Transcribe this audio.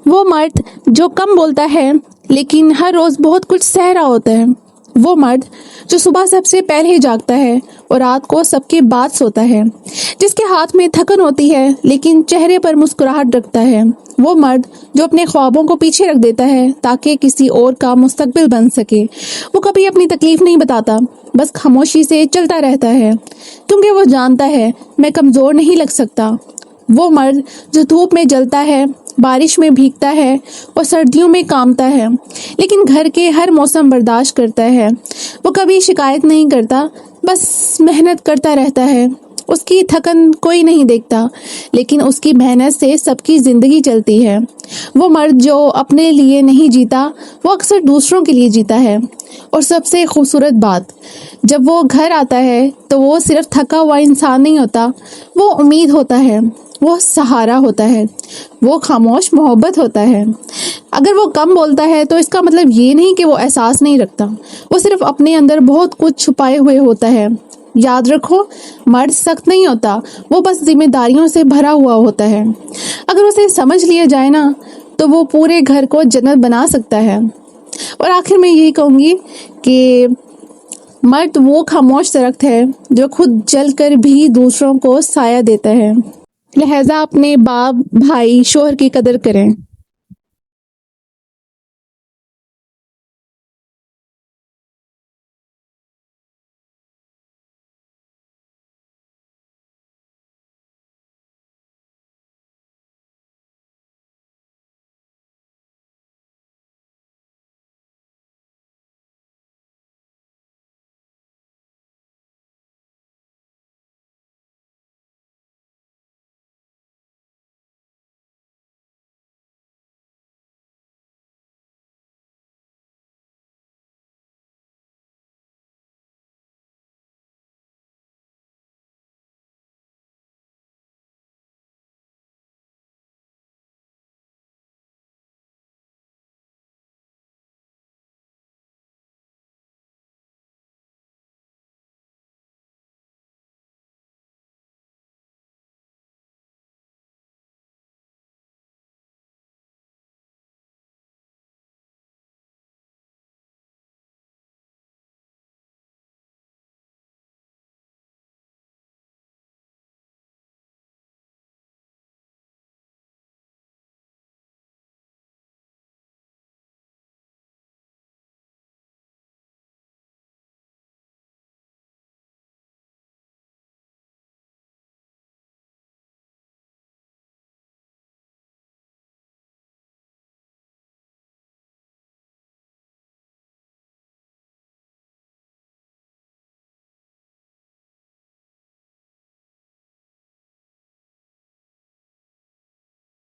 وہ مرد جو کم بولتا ہے لیکن ہر روز بہت کچھ سہ رہا ہوتا ہے. وہ مرد جو صبح سب سے پہلے جاگتا ہے اور رات کو سب کے بعد سوتا ہے. جس کے ہاتھ میں تھکن ہوتی ہے لیکن چہرے پر مسکراہٹ رکھتا ہے. وہ مرد جو اپنے خوابوں کو پیچھے رکھ دیتا ہے تاکہ کسی اور کا مستقبل بن سکے. وہ کبھی اپنی تکلیف نہیں بتاتا، بس خاموشی سے چلتا رہتا ہے کیونکہ وہ جانتا ہے میں کمزور نہیں لگ سکتا. وہ مرد جو دھوپ میں جلتا ہے، بارش میں بھیگتا ہے اور سردیوں میں کامتا ہے لیکن گھر کے ہر موسم برداشت کرتا ہے. وہ کبھی شکایت نہیں کرتا، بس محنت کرتا رہتا ہے. اس کی تھکن کوئی نہیں دیکھتا لیکن اس کی محنت سے سب کی زندگی چلتی ہے. وہ مرد جو اپنے لیے نہیں جیتا، وہ اکثر دوسروں کے لیے جیتا ہے. اور سب سے خوبصورت بات، جب وہ گھر آتا ہے تو وہ صرف تھکا ہوا انسان نہیں ہوتا، وہ امید ہوتا ہے، وہ سہارا ہوتا ہے، وہ خاموش محبت ہوتا ہے. اگر وہ کم بولتا ہے تو اس کا مطلب یہ نہیں کہ وہ احساس نہیں رکھتا، وہ صرف اپنے اندر بہت کچھ چھپائے ہوئے ہوتا ہے. یاد رکھو، مرد سخت نہیں ہوتا، وہ بس ذمہ داریوں سے بھرا ہوا ہوتا ہے. اگر اسے سمجھ لیا جائے نا تو وہ پورے گھر کو جنت بنا سکتا ہے. اور آخر میں یہی کہوں گی کہ مرد وہ خاموش درخت ہے جو خود جل کر بھی دوسروں کو سایہ دیتا ہے. لہذا اپنے باپ، بھائی، شوہر کی قدر کریں.